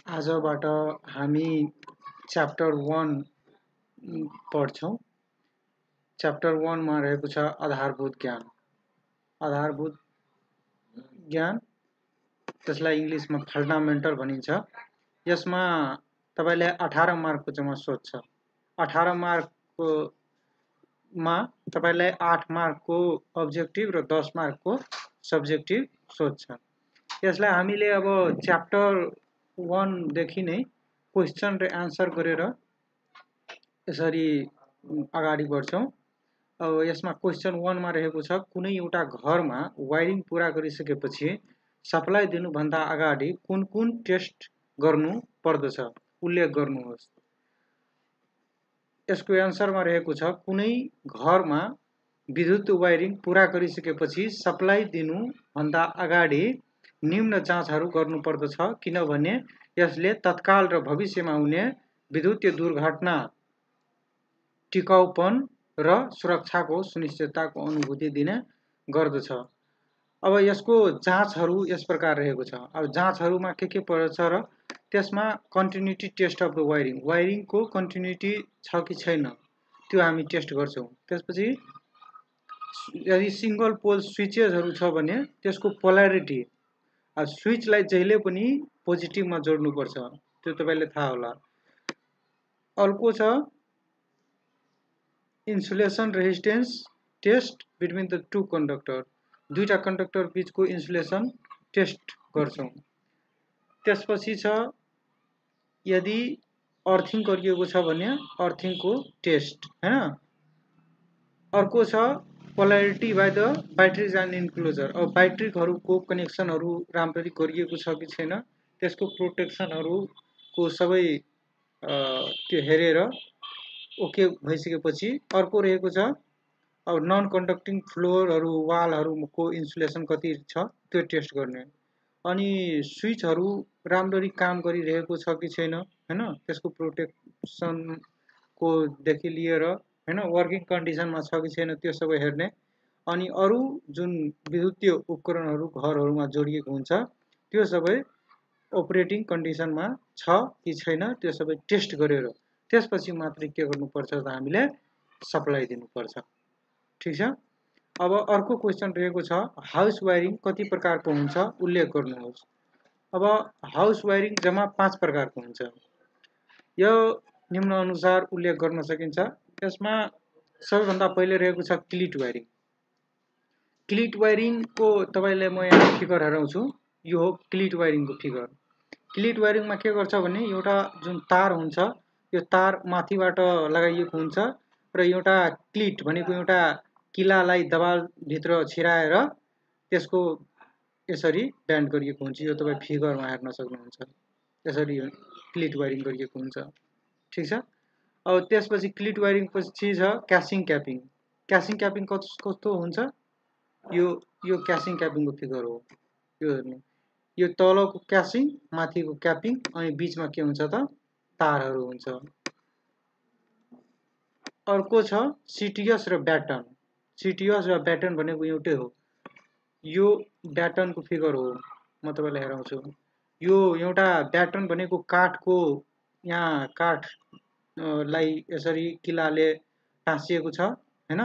आजबाट हामी chapter 1 पढ्छौं। Chapter 1 मा रहेको छ आधारभूत ज्ञान। आधारभूत ज्ञान त्यसलाई इंग्लिशमा फन्डामेन्टल भनिन्छ। यसमा तपाईलाई 18 मार्कको जम्मा सोध्छ। 18 मार्कको मा तपाईलाई 8 मार्कको अब्जेक्टिभ र 10 मार्कको सब्जेक्टिभ सोध्छ। यसलाई हामीले अब च्याप्टर 1 देखि नै क्वेशन र आन्सर गरेर यसरी अगाडि बढ्छौं। अब यसमा क्वेशन 1 मा रहेको छ कुनै एउटा घरमा वायरिङ पूरा गरिसकेपछि सप्लाई दिनुभन्दा अगाडि कुन कुन टेस्ट गर्नु पर्दछ उल्लेख गर्नुहोस्। यसको आन्सरमा रहेको छ कुनै घरमा विद्युत वायरिङ पूरा गरिसकेपछि सप्लाई दिनुभन्दा अगाडि निम्न जाँचहरू गर्नुपर्दछ किनभने यसले तत्काल र भविष्यमा हुने विद्युतीय दुर्घटना टिकाउपन र सुरक्षाको सुनिश्चितताको अनुभूति दिने गर्दछ। अब यसको जाँचहरू यस प्रकार रहेको छ। अब जाँचहरूमा के पर्छ र त्यसमा कन्टिन्युटी टेस्ट अफ द वायरिङको कन्टिन्युटी छ कि छैन त्यो हामी टेस्ट गर्छौं। त्यसपछि यदि सिंगल पोल स्विचेसहरू छ भने त्यसको पोलैरिटी स्विचलाई जहिले पनि पोजिटिभमा जोड्नु पर्छ, त्यो तपाईलाई थाहा होला। अर्को छ insulation resistance test between the two conductor. दुईटा कन्डक्टर बीचको इन्सुलेसन टेस्ट गर्छौं। त्यसपछि छ यदि अर्थिङ गरिएको छ भने अर्थिङको टेस्ट हैन। अर्को छ polarity by the batteries and enclosure. अब ब्याट्रीहरुको कनेक्सनहरु राम्ररी गरिएको छ कि छैन त्यसको प्रोटेक्सनहरुको सबै त्यो हेरेर ओके भइसकेपछि अर्को रहेको छ अब नन कन्डक्टिङ फ्लोरहरु वालहरुको इन्सुलेसन कति छ त्यो टेस्ट गर्ने। अनि स्विचहरु राम्ररी काम गरिरहेको छ कि छैन हैन त्यसको प्रोटेक्सनको देखि लिएर हैन वर्किङ कन्डिसनमा छ कि छैन त्यो सबै हेर्ने। अनि अरु जुन विद्युतीय उपकरणहरु घरहरुमा जोडिएको हुन्छ त्यो सबै अपरेटिङ कन्डिसनमा छ कि छैन त्यो सबै टेस्ट गरेर त्यसपछि मात्र के गर्नुपर्छ त हामीले सप्लाई दिनुपर्छ। ठीक छ। अब अर्को क्वेशन रहेको छ हाउस वायरिङ कति प्रकारको हुन्छ उल्लेख गर्नुहोस्। अब हाउस वायरिङ जम्मा 5 प्रकारको हुन्छ। यो निम्न अनुसार उल्लेख गर्न सकिन्छ। यसमा सबैभन्दा पहिले रहेको छ क्लिट वायरिङ। क्लिट वायरिङको तपाईलाई म यहाँ फिगर हराउँछु। यो हो क्लिट वायरिङको फिगर। क्लिट वायरिङमा के गर्छ भने एउटा जुन तार हुन्छ यो तार माथिबाट लगाइएको हुन्छ र एउटा क्लिट भनेको एउटा किलालाई दबाल भित्र छिराएर त्यसको यसरी ब्यान्ड गरिएको हुन्छ। यो तपाई फिगरमा हेर्न सक्नुहुन्छ। यसरी क्लिट वायरिङ गरिएको हुन्छ। ठीक छ। अब त्यसपछि क्लिट वायरिङ पछि छ क्यासिङ क्यापिङ। क्यासिङ क्यापिङ कस्तो हुन्छ यो क्यासिङ क्यापिङको फिगर हो। यो हेर्नु यो तलको क्यासिङ माथिको क्यापिङ अनि बीचमा के हुन्छ त तारहरु हुन्छ। अर्को छ सीटीएस र ब्याटन। सीटीएस र ब्याटन भनेको एउटै हो। यो ब्याटनको फिगर हो म तपाईलाई हेराउँछु। यो एउटा ब्याटन भनेको काठको यहाँ काठ लाई यसरी किलाले टाँसिएको छ हैन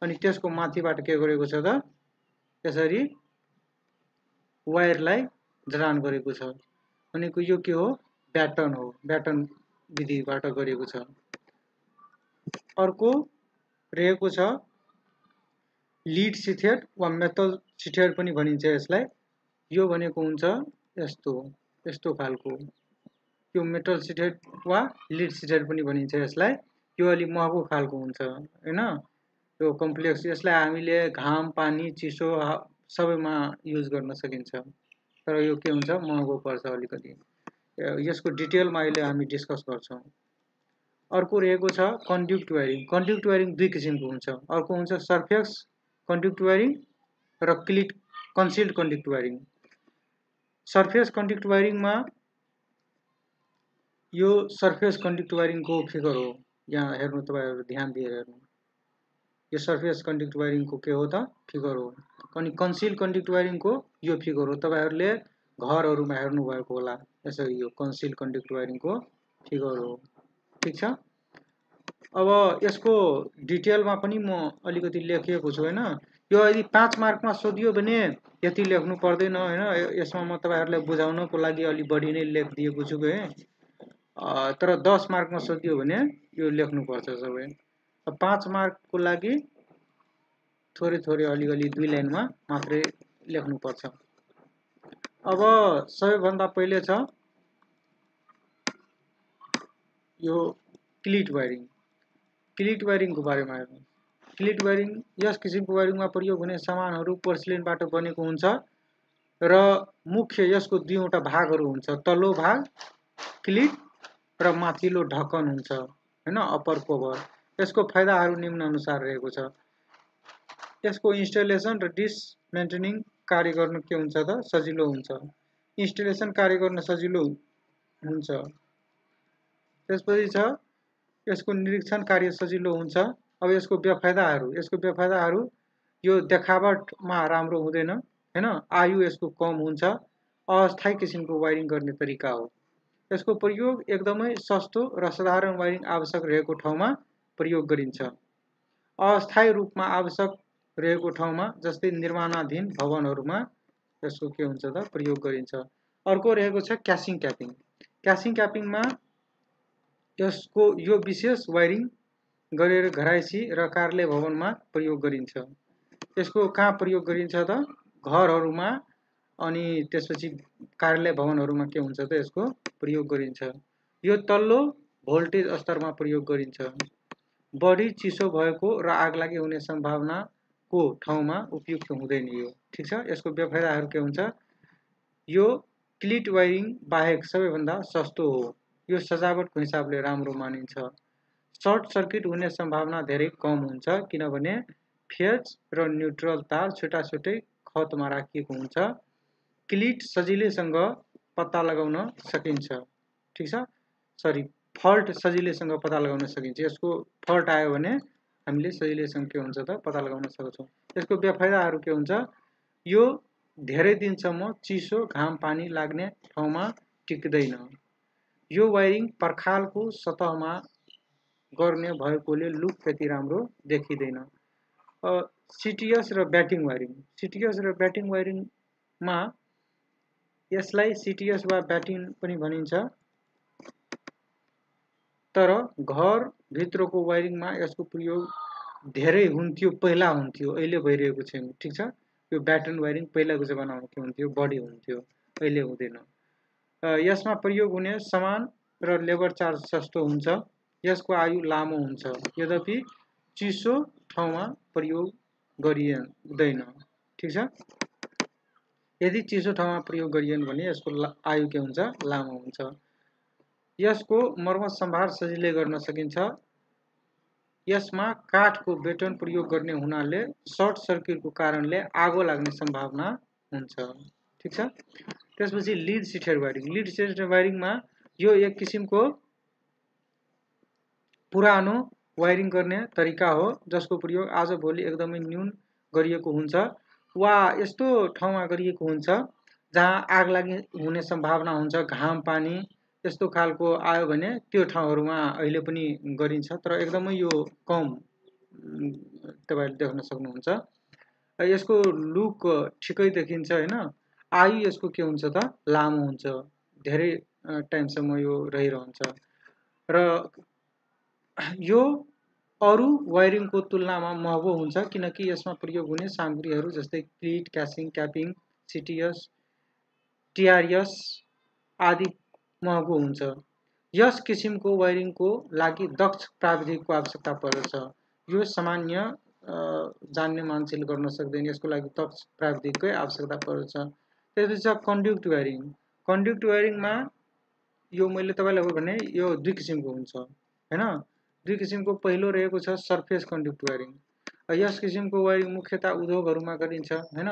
अनि त्यसको माथिबाट के गरेको छ त यसरी वायरलाई जडान गरेको छ भनेको यो के हो ब्याटन हो। ब्याटन विधिबाट गरेको छ। अर्को रहेको छ लीड सिथेड वा मेटल सिथेड पनि भनिन्छ यसलाई। यो भनेको हुन्छ यस्तो खालको यो मेटल सिथेड वा लीड सिथेड पनि भनिन्छ यसलाई। यो अलि महँगो खालको हुन्छ हैन। यो कम्प्लेक्स यसलाई हामीले घाम पानी चिसो सबैमा युज गर्न सकिन्छ। तर यो के हुन्छ महँगो पर्छ अलिकति। यसको डिटेलमा अहिले हामी डिस्कस गर्छौं। अर्को रहेको छ कन्ड्युक्ट वायरिङ। कन्ड्युक्ट वायरिङ दुई किसिमको हुन्छ। अर्को हुन्छ सरफेस कन्ड्युक्ट वायरिङ र कन्सिल्ड कन्ड्युक्ट वायरिङ। सरफेस कन्ड्युक्ट वायरिङमा यो सरफेस कन्ड्युक्ट वायरिङको फिगर हो। यहाँ हेर्नु तपाईहरु ध्यान दिएर हेर्नु। यो सरफेस कन्ड्युक्ट वायरिङको के हो त फिगर हो। अनि कन्सिल्ड कन्ड्युक्ट वायरिङको यो फिगर हो। तपाईहरुले घरहरुमा हेर्नुभएको होला। यसरी यो कन्सिल कन्डक्ट वायरिङको फिगर हो। ठीक छ। अब यसको डिटेलमा पनि म अलिकति लेखेको छु हैन। यो यदि 5 मार्कमा सोधियो भने यति लेख्नु पर्दैन हैन। यसमा म तपाईहरुलाई बुझाउनको लागि अलि बढी नै लेखिदिएको छु के। तर 10 मार्कमा सोधियो भने यो लेख्नु पर्छ सबै। 5 मार्कको लागि थोरै थोरै अलि 2 लाइनमा मात्रै लेख्नु पर्छ। अब सबैभन्दा पहिले छ यो क्लिट वायरिङ। क्लिट वायरिङको बारेमा हेर्नु। क्लिट वायरिङ यस किसिमको वायरिङमा प्रयोग हुने सामानहरू पोर्सिलिनबाट बनेको हुन्छ र मुख्य यसको दुईवटा भागहरू हुन्छ। तल्लो भाग क्लिट र माथिल्लो ढक्कन हुन्छ हैन, अपर कभर। यसको फाइदाहरू निम्न अनुसार रहेको छ। यसको इन्स्टलेसन र डिसमेन्टलिङ कार्य गर्न के हुन्छ त सजिलो हुन्छ। इन्स्टलेसन कार्य गर्न सजिलो हुन्छ। त्यसपछि छ यसको निरीक्षण कार्य सजिलो हुन्छ। अब यसको बेफाइदाहरू यो देखावटमा राम्रो हुँदैन हैन, आयु यसको कम हुन्छ, अस्थायी किसिमको वायरिङ गर्ने तरिका हो। यसको प्रयोग एकदमै सस्तो र साधारण वायरिङ आवश्यक रहेको ठाउँमा प्रयोग गरिन्छ। अस्थायी रूपमा आवश्यक रहेको ठाउँमा जस्तै निर्माणाधीन भवनहरूमा यसको के हुन्छ त प्रयोग गरिन्छ। अर्को रहेको छ क्यासिङ क्यापिङ। क्यासिङ क्यापिङमा यसको यो विशेष वायरिङ गरेर घरायसी र कार्यालय भवनमा प्रयोग गरिन्छ। यसको कहाँ प्रयोग गरिन्छ त घरहरूमा अनि त्यसपछि कार्यालय भवनहरूमा के हुन्छ त यसको प्रयोग गरिन्छ। यो तल्लो भोल्टेज स्तरमा प्रयोग गरिन्छ। बढी चिसो भएको र आगलागी हुने सम्भावनाको ठाउँमा उपयुक्त हुँदैन यो। ठीक छ। यसको बेफाइदाहरू के हुन्छ, यो क्लिट वायरिङ बाहेक सबैभन्दा सस्तो हो। यो सजावटको हिसाबले राम्रो मानिन्छ। सर्ट सर्किट हुने सम्भावना धेरै कम हुन्छ किनभने फेज र न्युट्रल तार छुट्टा-छुट्टै खतमा राखिएको हुन्छ। क्लिट सजिलैसँग पत्ता लगाउन सकिन्छ। ठीक छ। फल्ट सजिलैसँग पत्ता लगाउन सकिन्छ। यसको फल्ट आयो भने हामीले सजिलैसँग के हुन्छ त पत्ता लगाउन सक्छौं। यसको बेफाइदाहरू के हुन्छ, यो धेरै दिनसम्म चिसो घाम पानी लाग्ने ठाउँमा टिक्दैन। यो वायरिङ पर्खालको सतहमा गर्ने भएकोले लुक त्यति राम्रो देखिँदैन। सीटीएस र ब्याटिङ वायरिङ। सीटीएस र ब्याटिङ वायरिङमा यसलाई सीटीएस वा ब्याटिङ पनि भनिन्छ, तर घर भित्रको वायरिङमा यसको प्रयोग धेरै हुन्थ्यो, पहिला हुन्थ्यो, अहिले भइरहेको छैन। ठीक छ। यो ब्याटन वायरिङ पहिलाको जमानामा के हुन्थ्यो, बढी हुन्थ्यो, अहिले हुँदैन। यसमा प्रयोग हुने सामान र लेबर चार्ज सस्तो हुन्छ। यसको आयु लामो हुन्छ, यद्यपि चिसो ठाउँमा प्रयोग गरिँदैन। ठीक छ। यदि चिसो ठाउँमा प्रयोग गरिएन भने यसको आयु के हुन्छ, लामो हुन्छ। यसको मर्मत सम्भार सजिलै गर्न सकिन्छ। यसमा काठको बेटन प्रयोग गर्ने हुनाले सर्ट सर्किटको कारणले आगो लाग्ने सम्भावना हुन्छ। ठीक छ। त्यसपछि lead sheathed wiring. Lead sheathed वायरिङमा यो एक किसिमको पुरानो वायरिङ गर्ने तरिका हो जसको प्रयोग आजभोलि एकदमै न्यून गरिएको हुन्छ वा यस्तो ठाउँमा गरिएको हुन्छ जहाँ आगलागी हुने सम्भावना हुन्छ, घाम पानी यस्तो खालको आयो भने त्यो ठाउँहरूमा अहिले पनि गरिन्छ, तर एकदमै यो कम तपाईहरुले देख्न सक्नुहुन्छ। यसको लुक ठिकै देखिन्छ हैन। आयु यसको के हुन्छ त लामो हुन्छ, धेरै टाइमसम्म यो रहिरहन्छ र यो अरु वायरिङको तुलनामा महँगो हुन्छ किनकि यसमा प्रयोग हुने सामग्रीहरू जस्तै क्लिट, क्यासिङ, क्यापिङ, सीटीएस, टीआरएस आदि महँगो हुन्छ। यस किसिमको वायरिङको लागि दक्ष प्राविधिकको आवश्यकता पर्दछ। यो सामान्य जान्ने मान्छेले गर्न सक्दैन, यसको लागि दक्ष प्राविधिककै आवश्यकता पर्दछ। त्यसपछि कन्ड्युक्ट वायरिङ। कन्ड्युक्ट वायरिङमा यो मैले तपाईलाई भने यो दुई किसिमको हुन्छ हैन। दुई किसिमको पहिलो रहेको छ सरफेस कन्ड्युक्ट वायरिङ। यस किसिमको वायरिङ मुख्यतः उद्योगहरूमा गरिन्छ हैन।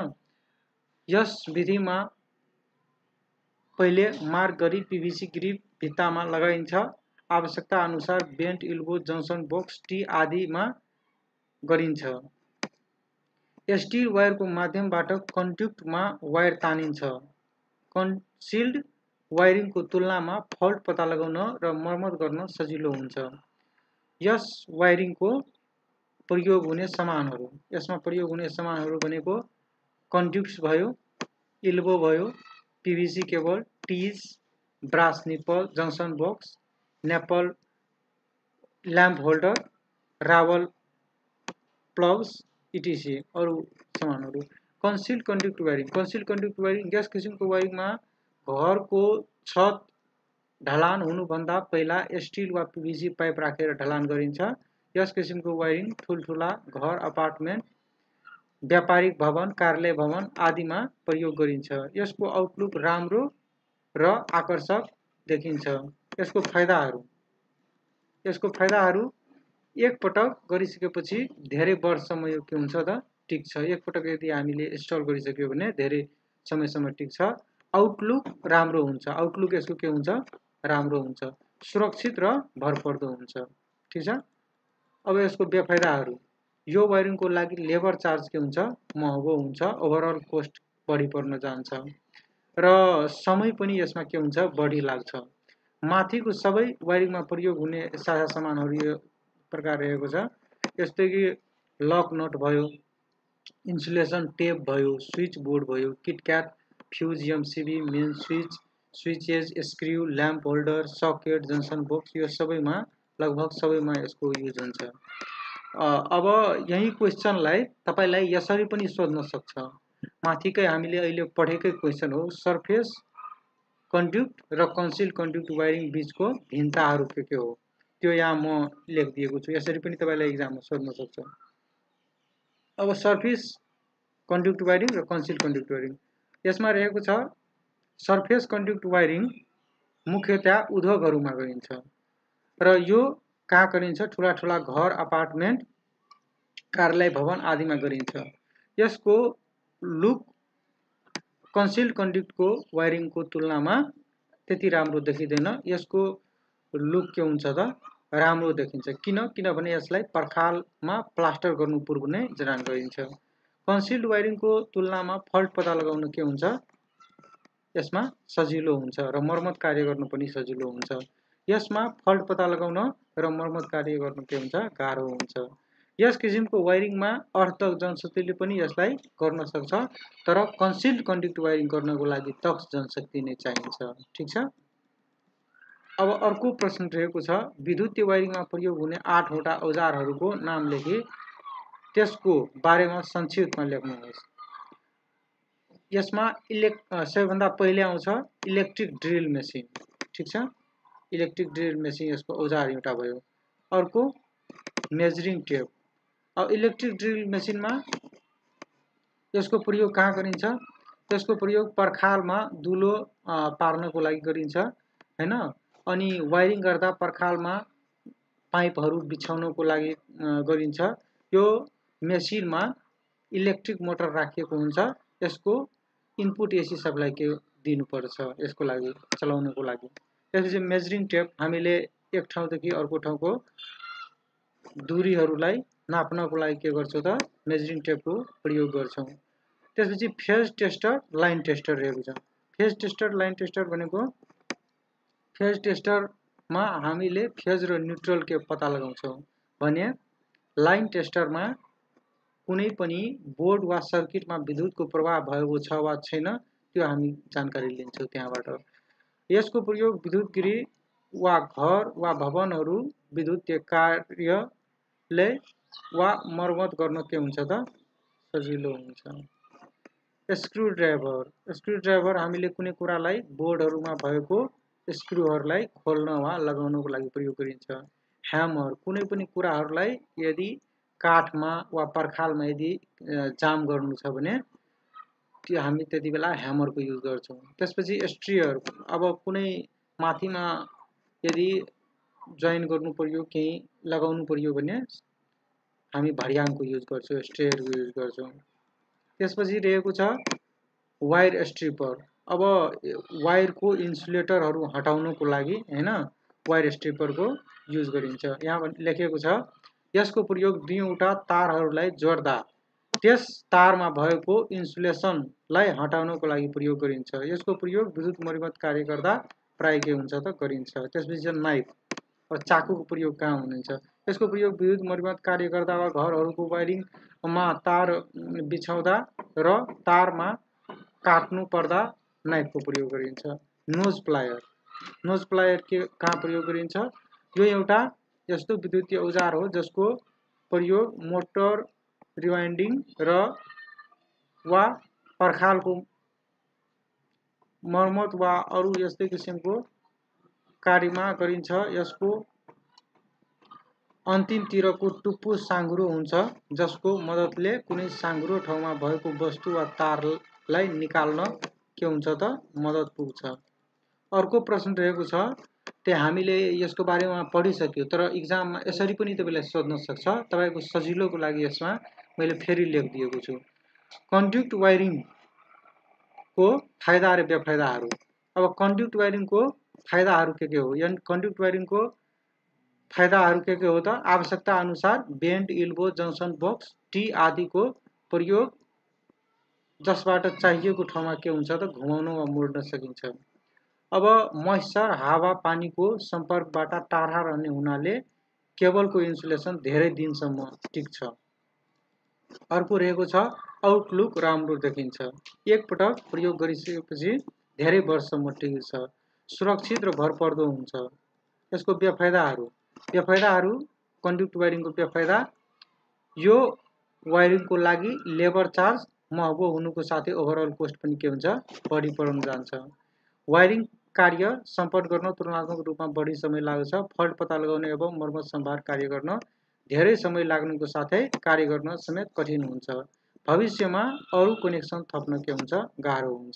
यस विधिमा पहिले मार्क गरी पीवीसी ग्रिप भित्तामा लगाइन्छ। आवश्यकता अनुसार बेन्ट, इल्बो, जंक्सन बक्स, टी आदिमा गरिन्छ। स्टील वायरको माध्यमबाट कन्ड्युक्टमा वायर तानिन्छ। कन्सिल्ड वायरिङको तुलनामा फल्ट पत्ता लगाउन र मर्मत गर्न सजिलो हुन्छ। यस वायरिङको प्रयोग हुने सामानहरू, यसमा प्रयोग हुने सामानहरू भनेको कन्ड्युक्ट्स भयो, इल्बो भयो, PVC cable, tees, brass nipple, junction box, nipple, lamp holder, rawl plugs etcetera अरू सामानहरू। Concealed conduit wiring, concealed conduit wiring यस किसिमको वायरिङमा घरको छत ढलान हुनुभन्दा पहिला स्टिल वा पीवीसी पाइप राखेर ढलान गरिन्छ। यस किसिमको वायरिङ ठुल्ठुला घर, अपार्टमेन्ट, व्यापारिक भवन, कार्यालय भवन आदिमा प्रयोग गरिन्छ। यसको आउटलुक राम्रो र आकर्षक देखिन्छ। यसको फाइदाहरू एक पटक गरिसकेपछि धेरै वर्षसम्म यो के हुन्छ त टिक्छ। एक पटक यदि हामीले इन्स्टल गरिसक्यो भने धेरै समयसम्म टिक्छ। आउटलुक राम्रो हुन्छ, आउटलुक यसको के हुन्छ राम्रो हुन्छ, सुरक्षित र भरपर्दो हुन्छ। ठीक छ। अब यसको बेफाइदाहरू, यो वायरिङको लागि लेबर चार्ज के हुन्छ महँगो हुन्छ, ओभरअल कोस्ट बढी पर्न जान्छ र समय पनि यसमा के हुन्छ बढी लाग्छ। माथिको सबै वायरिङमा प्रयोग हुने साझा सामानहरू यो प्रकार रहेको छ। जस्तै कि लक नट भयो, इन्सुलेसन टेप भयो, स्विच बोर्ड भयो, KitKat, fuse, MCB, main switch, switches, screw, lamp holder, socket, junction box, यो सबैमा लगभग सबैमा यसको युज हुन्छ। अब यही क्वेसनलाई तपाईलाई यसरी पनि सोध्न सक्छ। माथिकै हामीले अहिले पढेकै क्वेसन हो, सरफेस कन्ड्युक्ट र कन्सिल्ड कन्ड्युक्ट वायरिङ बीचको भिन्नताहरू के हो, त्यो यहाँ म लेखिदिएको छु। यसरी पनि तपाईलाई एक्जाममा सोध्न सक्छ। अब सरफेस कन्ड्युक्ट वायरिङ र कन्सिल्ड कन्ड्युक्ट वायरिङ, यसमा रहेको छ सरफेस कन्ड्युक्ट वायरिङ मुख्यतया उद्योगहरूमा गरिन्छ र यो कहाँ गरिन्छ, ठुला ठुला घर, अपार्टमेन्ट, कार्यालय भवन आदिमा गरिन्छ। यसको लुक कन्सिल्ड कन्ड्युक्टको वायरिङको तुलनामा त्यति राम्रो देखिँदैन। यसको लुक के हुन्छ त राम्रो देखिन्छ। किनभने यसलाई पर्खालमा प्लास्टर गर्नु पर्ने जडान गरिन्छ। कन्सिल्ड वायरिङको तुलनामा फल्ट पत्ता लगाउन के हुन्छ, यसमा सजिलो हुन्छ र मर्मत कार्य गर्न पनि सजिलो हुन्छ। यसमा फल्ट पत्ता लगाउन र मर्मत कार्य गर्न के हुन्छ गाह्रो हुन्छ। यस किसिमको वायरिङमा अर्थदक्ष जनशक्तिले पनि यसलाई गर्न सक्छ, तर कन्सिल्ड कन्ड्युक्ट वायरिङ गर्नको लागि दक्ष जनशक्ति नै चाहिन्छ। ठीक छ। अब अर्को प्रश्न रहेको छ, विद्युतीय वायरिङमा प्रयोग हुने 8 वटा औजारहरूको नाम लेखी त्यसको बारेमा संक्षिप्तमा लेख्नुहोस्। यसमा सबैभन्दा पहिले आउँछ इलेक्ट्रिक ड्रिल मेसिन। ठीक छ, इलेक्ट्रिक ड्रिल मेसिन यसको औजार एउटा भयो। अर्को मेजरिङ टेप। अब इलेक्ट्रिक ड्रिल मेसिनमा यसको प्रयोग कहाँ गरिन्छ, यसको प्रयोग पर्खालमा दुलो पार्नको लागि गरिन्छ हैन। अनि वायरिङ गर्दा पर्खालमा पाइपहरू बिछाउनको लागि गरिन्छ। यो मेसिनमा इलेक्ट्रिक मोटर राखिएको हुन्छ। यसको इनपुट एसी सप्लाई के दिनुपर्छ यसको लागि चलाउनको लागि। त्यसपछि मेजरिङ टेप, हामीले एक ठाउँदेखि अर्को ठाउँको दूरीहरूलाई नाप्नको लागि के गर्छौँ त मेजरिङ टेपको प्रयोग गर्छौँ। त्यसपछि फेज टेस्टर, लाइन टेस्टर रहेको छ। फेज टेस्टर, लाइन टेस्टर भनेको फेज टेस्टरमा हामीले फेज र न्युट्रल के पत्ता लगाउँछौँ भने लाइन टेस्टरमा कुनै पनि बोर्ड वा सर्किटमा विद्युतको प्रवाह भएको छ वा छैन त्यो हामी जानकारी लिन्छौँ त्यहाँबाट। यसको प्रयोग विद्युत गृह वा घर वा भवनहरू विद्युतीय कार्यले वा मर्मत गर्न के हुन्छ त सजिलो हुन्छ। स्क्रू ड्राइभर, स्क्रू ड्राइभर हामीले कुनै कुरालाई बोर्डहरूमा भएको स्क्रूहरूलाई खोल्न वा लगाउनको लागि प्रयोग गरिन्छ। ह्यामर, कुनै पनि कुराहरूलाई यदि काठमा वा पर्खालमा यदि जाम गर्नु छ भने त्यो हामी त्यति बेला ह्यामरको युज गर्छौँ। त्यसपछि स्ट्रियर, अब कुनै माथिमा यदि जोइन गर्नु पर्यो, केही लगाउनु पर्यो भने हामी भर्याङको युज गर्छौँ, स्ट्रियरको युज गर्छौँ। त्यसपछि रहेको छ वायर स्ट्रिपर। अब वायरको इन्सुलेटरहरू हटाउनको लागि हैन वायर स्ट्रिपरको युज गरिन्छ। यहाँ लेखेको छ यसको प्रयोग दुईवटा तारहरूलाई जोड्दा त्यस तारमा भएको इन्सुलेसनलाई हटाउनको लागि प्रयोग गरिन्छ। यसको प्रयोग विद्युत मर्मत कार्य गर्दा प्राय के हुन्छ त गरिन्छ। त्यसपछि नाइफ वा चाकुको प्रयोग कहाँ हुनुहुन्छ? यसको प्रयोग विद्युत मर्मत कार्य गर्दा वा घरहरूको वायरिङमा तार बिछाउँदा र तारमा काट्नु पर्दा नाइफको प्रयोग गरिन्छ। नोज प्लायर के कहाँ प्रयोग गरिन्छ? यो एउटा यस्तो विद्युतीय औजार हो जसको प्रयोग मोटर रिवाइन्डिङ र वा पर्खालको मर्मत वा अरू यस्तै किसिमको कार्यमा गरिन्छ। यसको अन्तिमतिरको टुप्पो साँघुरो हुन्छ जसको मद्दतले कुनै साँघुरो ठाउँमा भएको वस्तु वा तारलाई निकाल्न के हुन्छ त मद्दत पुग्छ। अर्को प्रश्न रहेको छ, त्यो हामीले यसको बारेमा पढिसक्यो, तर इक्जाममा यसरी पनि तपाईलाई सोध्न सक्छ। तपाईको सजिलोको लागि यसमा मैले फेरि लेखिदिएको छु। कन्ड्युक्ट वायरिङको फाइदा र बेफाइदाहरू। अब कन्ड्युक्ट वायरिङको फाइदाहरू के हो? कन्ड्युक्ट वायरिङको फाइदाहरू के हो त? आवश्यकता अनुसार bend, Ilbo, junction box, T आदिको प्रयोग जसबाट चाहिएको ठाउँमा के हुन्छ त घुमाउन वा मोड्न सकिन्छ। अब मोइस्चर, हावा पानीको सम्पर्कबाट टाढा रहने हुनाले केबलको इन्सुलेसन धेरै दिनसम्म टिक्छ। अर्को रहेको छ आउटलुक राम्रो देखिन्छ। एक पटक प्रयोग गरिसकेपछि धेरै वर्षसम्म टिक्छ। सुरक्षित र भरपर्दो हुन्छ। यसको बेफाइदाहरू कन्ड्युक्ट वायरिङको बेफाइदा, यो वायरिङको लागि लेबर चार्ज महँगो हुनुको साथै ओभरअल कोस्ट पनि के हुन्छ बढी पर्न जान्छ। वायरिङ कार्य सम्पन्न गर्न तुलनात्मक रूपमा बढी समय लाग्छ। फल्ट पत्ता लगाउने एवं मर्मत सम्भार कार्य गर्न धेरै समय लाग्नुको साथै कार्य गर्न समेत कठिन हुन्छ। भविष्यमा अरू कनेक्सन थप्न के हुन्छ गाह्रो हुन्छ।